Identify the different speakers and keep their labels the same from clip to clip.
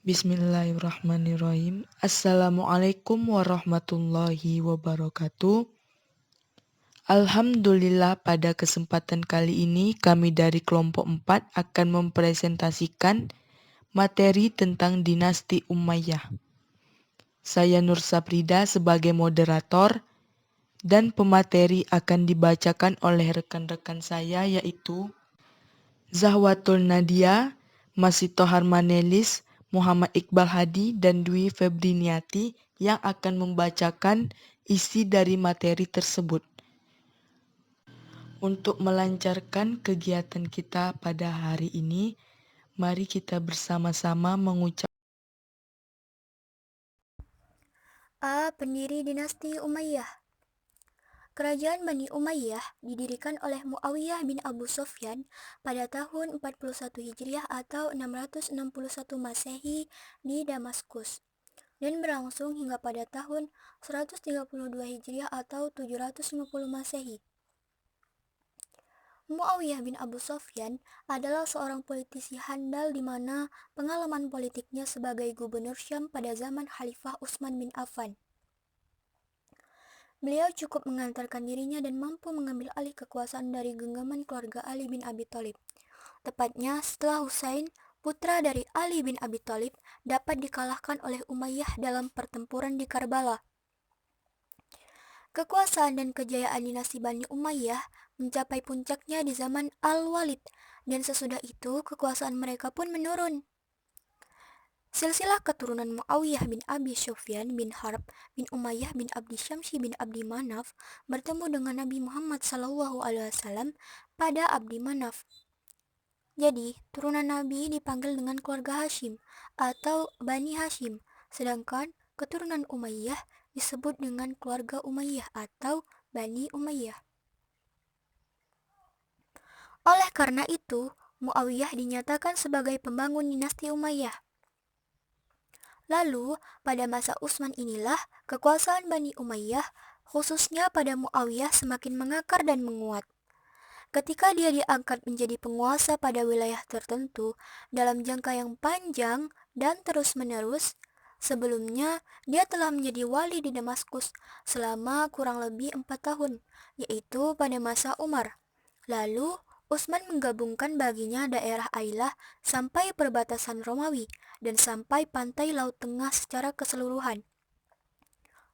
Speaker 1: Bismillahirrahmanirrahim. Assalamualaikum warahmatullahi wabarakatuh. Alhamdulillah, pada kesempatan kali ini kami dari kelompok 4 akan mempresentasikan materi tentang dinasti Umayyah. Saya Nur Saprida sebagai moderator dan pemateri akan dibacakan oleh rekan-rekan saya yaitu Zahwatul Nadia, Masito Harmanelis, Muhammad Iqbal Hadi, dan Dwi Febriniati yang akan membacakan isi dari materi tersebut. Untuk melancarkan kegiatan kita pada hari ini, mari kita bersama-sama mengucap
Speaker 2: Pendiri dinasti Umayyah. Kerajaan Bani Umayyah didirikan oleh Muawiyah bin Abu Sufyan pada tahun 41 Hijriah atau 661 Masehi di Damaskus dan berlangsung hingga pada tahun 132 Hijriah atau 750 Masehi. Muawiyah bin Abu Sufyan adalah seorang politisi handal di mana pengalaman politiknya sebagai gubernur Syam pada zaman Khalifah Utsman bin Affan. Beliau cukup mengantarkan dirinya dan mampu mengambil alih kekuasaan dari genggaman keluarga Ali bin Abi Thalib. Tepatnya setelah Husain, putra dari Ali bin Abi Thalib, dapat dikalahkan oleh Umayyah dalam pertempuran di Karbala. Kekuasaan dan kejayaan dinasti Bani Umayyah mencapai puncaknya di zaman Al-Walid, dan sesudah itu kekuasaan mereka pun menurun. Silsilah keturunan Muawiyah bin Abi Sufyan bin Harb bin Umayyah bin Abdi Syamsi bin Abdi Manaf bertemu dengan Nabi Muhammad SAW pada Abdi Manaf. Jadi, turunan Nabi dipanggil dengan keluarga Hashim atau Bani Hashim, sedangkan keturunan Umayyah disebut dengan keluarga Umayyah atau Bani Umayyah. Oleh karena itu, Muawiyah dinyatakan sebagai pembangun dinasti Umayyah. Lalu, pada masa Utsman inilah kekuasaan Bani Umayyah, khususnya pada Muawiyah, semakin mengakar dan menguat. Ketika dia diangkat menjadi penguasa pada wilayah tertentu dalam jangka yang panjang dan terus-menerus, sebelumnya dia telah menjadi wali di Damaskus selama kurang lebih 4 tahun, yaitu pada masa Umar. Lalu, Utsman menggabungkan baginya daerah Ailah sampai perbatasan Romawi dan sampai pantai Laut Tengah secara keseluruhan.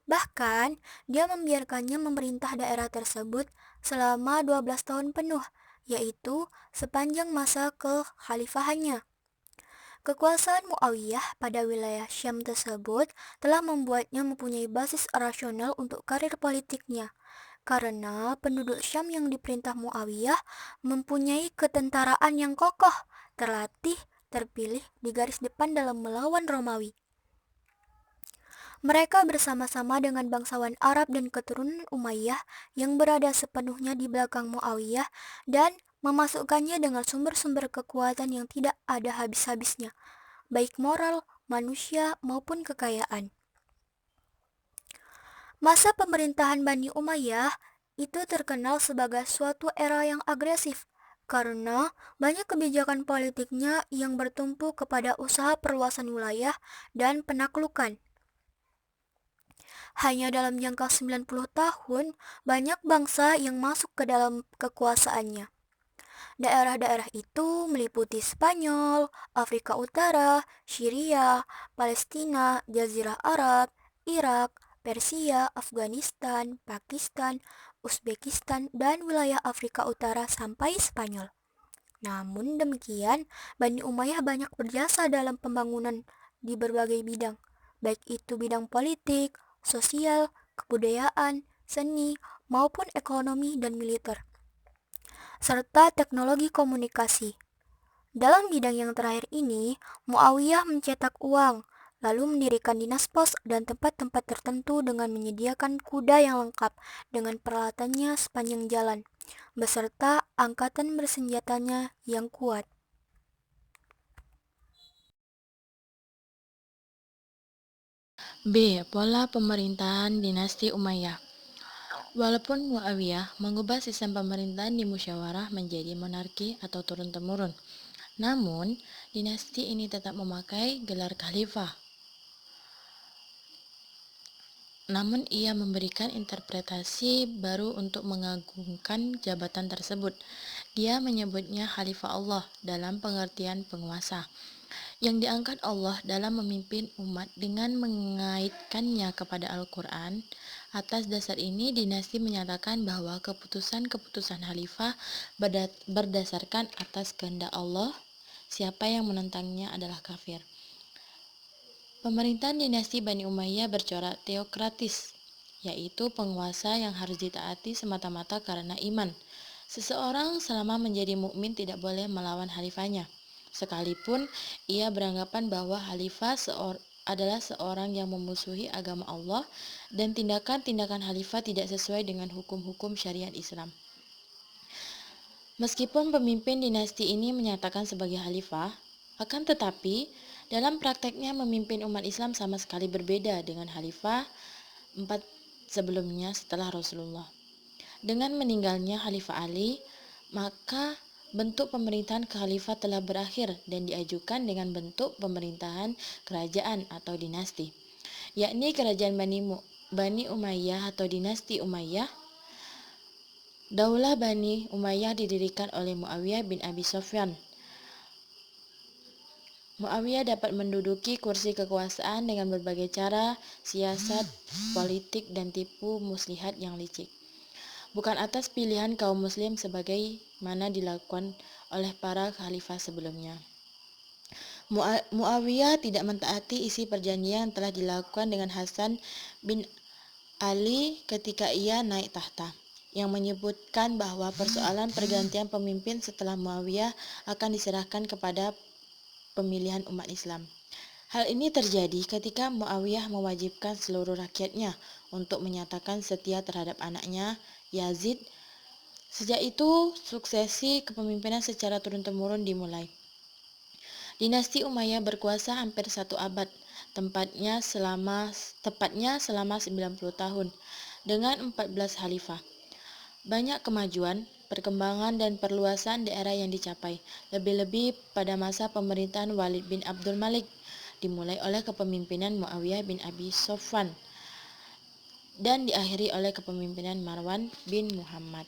Speaker 2: Bahkan, dia membiarkannya memerintah daerah tersebut selama 12 tahun penuh, yaitu sepanjang masa kekhalifahannya. Kekuasaan Muawiyah pada wilayah Syam tersebut telah membuatnya mempunyai basis rasional untuk karir politiknya, karena penduduk Syam yang diperintah Muawiyah mempunyai ketentaraan yang kokoh, terlatih, terpilih di garis depan dalam melawan Romawi. Mereka bersama-sama dengan bangsawan Arab dan keturunan Umayyah yang berada sepenuhnya di belakang Muawiyah dan memasukkannya dengan sumber-sumber kekuatan yang tidak ada habis-habisnya, baik moral, manusia, maupun kekayaan. Masa pemerintahan Bani Umayyah itu terkenal sebagai suatu era yang agresif, karena banyak kebijakan politiknya yang bertumpu kepada usaha perluasan wilayah dan penaklukan. Hanya dalam jangka 90 tahun, banyak bangsa yang masuk ke dalam kekuasaannya. Daerah-daerah itu meliputi Spanyol, Afrika Utara, Syria, Palestina, Jazirah Arab, Irak, Persia, Afghanistan, Pakistan, Uzbekistan, dan wilayah Afrika Utara sampai Spanyol. Namun demikian, Bani Umayyah banyak berjasa dalam pembangunan di berbagai bidang, baik itu bidang politik, sosial, kebudayaan, seni, maupun ekonomi dan militer, serta teknologi komunikasi. Dalam bidang yang terakhir ini, Muawiyah mencetak uang, lalu mendirikan dinas pos dan tempat-tempat tertentu dengan menyediakan kuda yang lengkap dengan peralatannya sepanjang jalan, beserta angkatan bersenjatanya yang kuat.
Speaker 3: B. Pola pemerintahan dinasti Umayyah. Walaupun Muawiyah mengubah sistem pemerintahan di musyawarah menjadi monarki atau turun-temurun, Namun, dinasti ini tetap memakai gelar khalifah. Namun ia memberikan interpretasi baru untuk mengagungkan jabatan tersebut. Dia menyebutnya Khalifah Allah dalam pengertian penguasa, yang diangkat Allah dalam memimpin umat dengan mengaitkannya kepada Al-Quran. Atas dasar ini, dinasti menyatakan bahwa keputusan-keputusan Khalifah berdasarkan atas kehendak Allah. Siapa yang menentangnya adalah kafir. Pemerintahan dinasti Bani Umayyah bercorak teokratis, yaitu penguasa yang harus ditaati semata-mata karena iman. Seseorang selama menjadi mukmin tidak boleh melawan khalifahnya, sekalipun ia beranggapan bahwa khalifah adalah seorang yang memusuhi agama Allah dan tindakan-tindakan khalifah tidak sesuai dengan hukum-hukum syariat Islam. Meskipun pemimpin dinasti ini menyatakan sebagai khalifah, akan tetapi dalam prakteknya memimpin umat Islam sama sekali berbeda dengan khalifah 4 sebelumnya setelah Rasulullah. Dengan meninggalnya Khalifah Ali, maka bentuk pemerintahan khalifah telah berakhir dan diajukan dengan bentuk pemerintahan kerajaan atau dinasti, yakni kerajaan Bani Umayyah atau dinasti Umayyah. Daulah Bani Umayyah didirikan oleh Muawiyah bin Abi Sufyan. Muawiyah dapat menduduki kursi kekuasaan dengan berbagai cara, siasat, politik, dan tipu muslihat yang licik. Bukan atas pilihan kaum muslim sebagaimana dilakukan oleh para khalifah sebelumnya. Muawiyah tidak mentaati isi perjanjian yang telah dilakukan dengan Hasan bin Ali ketika ia naik tahta, yang menyebutkan bahwa persoalan pergantian pemimpin setelah Muawiyah akan diserahkan kepada pemilihan umat Islam. Hal ini terjadi ketika Muawiyah mewajibkan seluruh rakyatnya untuk menyatakan setia terhadap anaknya Yazid. Sejak itu, suksesi kepemimpinan secara turun-temurun dimulai. Dinasti Umayyah berkuasa hampir 1 abad, tepatnya selama 90 tahun, dengan 14 khalifah. Banyak kemajuan, perkembangan, dan perluasan daerah yang dicapai, lebih-lebih pada masa pemerintahan Walid bin Abdul Malik, dimulai oleh kepemimpinan Muawiyah bin Abi Sufyan dan diakhiri oleh kepemimpinan Marwan bin Muhammad.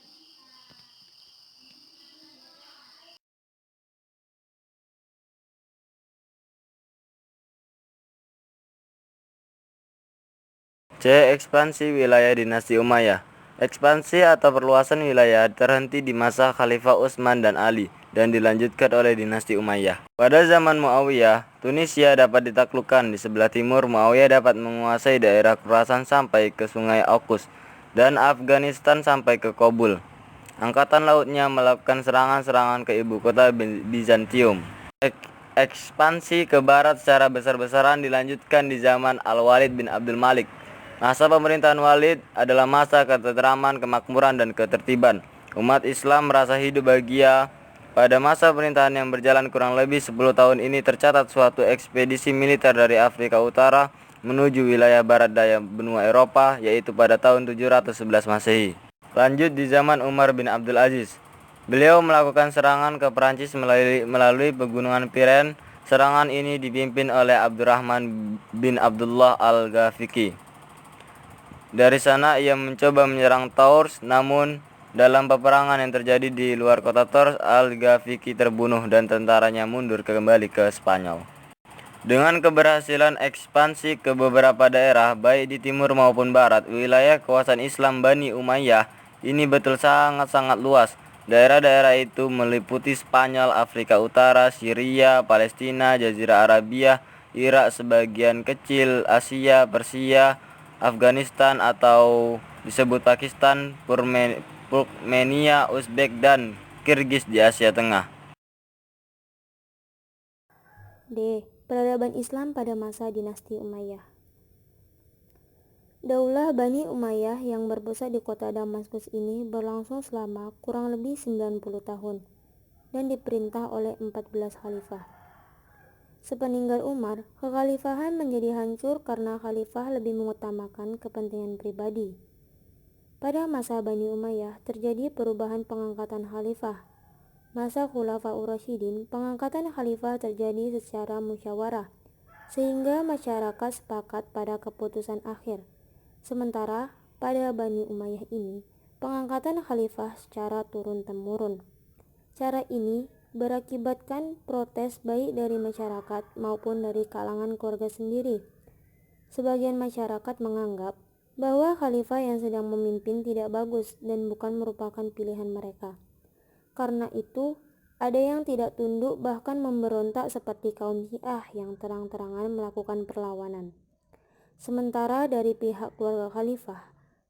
Speaker 4: C. Ekspansi wilayah dinasti Umayyah. Ekspansi atau perluasan wilayah terhenti di masa Khalifah Utsman dan Ali dan dilanjutkan oleh dinasti Umayyah. Pada zaman Muawiyah, Tunisia dapat ditaklukkan. Di sebelah timur, Muawiyah dapat menguasai daerah Khurasan sampai ke Sungai Okus dan Afghanistan sampai ke Kabul. Angkatan lautnya melakukan serangan-serangan ke ibu kota Bizantium. Ekspansi ke barat secara besar-besaran dilanjutkan di zaman Al-Walid bin Abdul Malik. Masa pemerintahan Walid adalah masa ketentraman, kemakmuran, dan ketertiban. Umat Islam merasa hidup bahagia. Pada masa pemerintahan yang berjalan kurang lebih 10 tahun ini tercatat suatu ekspedisi militer dari Afrika Utara menuju wilayah barat daya benua Eropa, yaitu pada tahun 711 Masehi. Lanjut di zaman Umar bin Abdul Aziz. Beliau melakukan serangan ke Perancis melalui pegunungan Pyrenees. Serangan ini dipimpin oleh Abdurrahman bin Abdullah al-Ghafiqi. Dari sana ia mencoba menyerang Tours, namun dalam peperangan yang terjadi di luar kota Tours, al-Ghafiqi terbunuh dan tentaranya mundur kembali ke Spanyol. Dengan keberhasilan ekspansi ke beberapa daerah, baik di timur maupun barat, wilayah kekuasaan Islam Bani Umayyah ini betul sangat-sangat luas. Daerah-daerah itu meliputi Spanyol, Afrika Utara, Syria, Palestina, Jazirah Arabia, Irak, sebagian kecil Asia, Persia, Afghanistan atau disebut Pakistan, Turkmenia, Uzbek, dan Kirgiz di Asia Tengah.
Speaker 2: D. Peradaban Islam pada masa dinasti Umayyah. Daulah Bani Umayyah yang berpusat di kota Damaskus ini berlangsung selama kurang lebih 90 tahun dan diperintah oleh 14 khalifah. Sepeninggal Umar, kekhalifahan menjadi hancur karena khalifah lebih mengutamakan kepentingan pribadi. Pada masa Bani Umayyah terjadi perubahan pengangkatan khalifah.
Speaker 5: masa Khulafaur Rasyidin, pengangkatan khalifah terjadi secara musyawarah, sehingga masyarakat sepakat pada keputusan akhir. Sementara pada Bani Umayyah ini, pengangkatan khalifah secara turun-temurun. Cara ini berakibatkan protes baik dari masyarakat maupun dari kalangan keluarga sendiri. Sebagian masyarakat menganggap bahwa khalifah yang sedang memimpin tidak bagus dan bukan merupakan pilihan mereka. Karena itu, ada yang tidak tunduk bahkan memberontak seperti kaum Syiah yang terang-terangan melakukan perlawanan. Sementara dari pihak keluarga khalifah,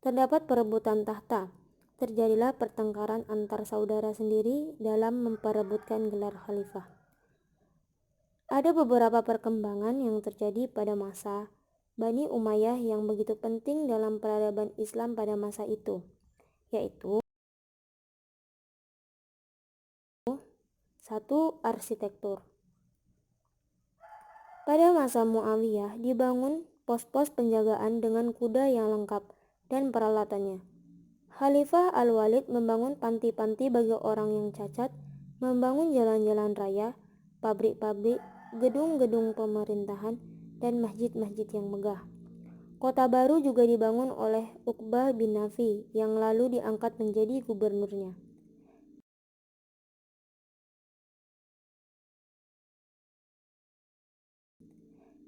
Speaker 5: terdapat perebutan tahta. Terjadilah pertengkaran antar saudara sendiri dalam memperebutkan gelar khalifah. Ada beberapa perkembangan yang terjadi pada masa Bani Umayyah yang begitu penting dalam peradaban Islam pada masa itu, yaitu 1. Arsitektur. Pada masa Muawiyah dibangun pos-pos penjagaan dengan kuda yang lengkap dan peralatannya. Khalifah Al-Walid membangun panti-panti bagi orang yang cacat, membangun jalan-jalan raya, pabrik-pabrik, gedung-gedung pemerintahan, dan masjid-masjid yang megah. Kota baru juga dibangun oleh Uqbah bin Nafi yang lalu diangkat menjadi gubernurnya.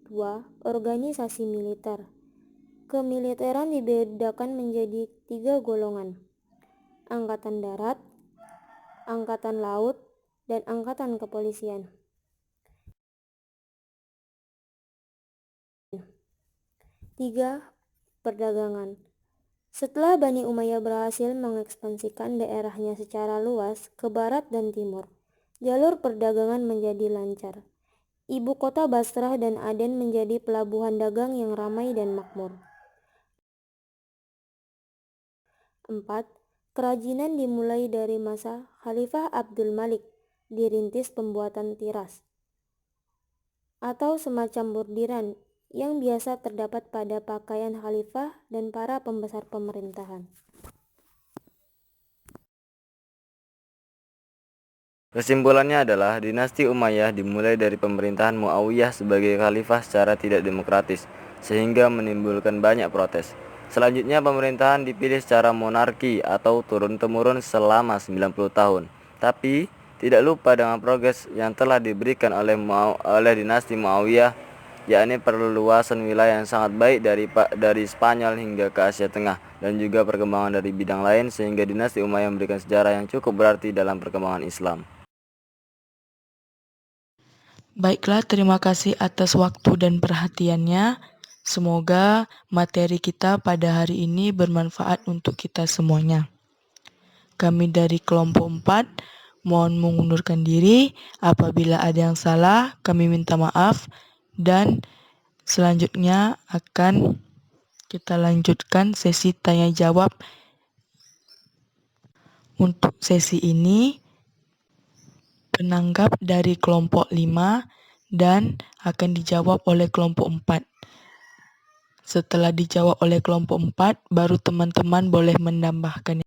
Speaker 5: Dua, organisasi militer. Kemiliteran dibedakan menjadi 3 golongan: Angkatan Darat, Angkatan Laut, dan Angkatan Kepolisian. 3. Perdagangan. Setelah Bani Umayyah berhasil mengekspansikan daerahnya secara luas ke barat dan timur, jalur perdagangan menjadi lancar. Ibu kota Basrah dan Aden menjadi pelabuhan dagang yang ramai dan makmur. 4. Kerajinan dimulai dari masa Khalifah Abdul Malik, dirintis pembuatan tiras atau semacam bordiran yang biasa terdapat pada pakaian khalifah dan para pembesar pemerintahan.
Speaker 4: Kesimpulannya adalah dinasti Umayyah dimulai dari pemerintahan Muawiyah sebagai khalifah secara tidak demokratis, sehingga menimbulkan banyak protes. Selanjutnya pemerintahan dipilih secara monarki atau turun-temurun selama 90 tahun. Tapi tidak lupa dengan progres yang telah diberikan oleh dinasti Muawiyah, yakni perluasan wilayah yang sangat baik dari Spanyol hingga ke Asia Tengah, dan juga perkembangan dari bidang lain, sehingga dinasti Umayyah memberikan sejarah yang cukup berarti dalam perkembangan Islam.
Speaker 1: Baiklah, terima kasih atas waktu dan perhatiannya. Semoga materi kita pada hari ini bermanfaat untuk kita semuanya. Kami dari kelompok 4 mohon mengundurkan diri. Apabila ada yang salah, kami minta maaf. Dan selanjutnya akan kita lanjutkan sesi tanya jawab. Untuk sesi ini penanggap dari kelompok 5 dan akan dijawab oleh kelompok 4. Setelah dijawab oleh kelompok 4, baru teman-teman boleh menambahkan.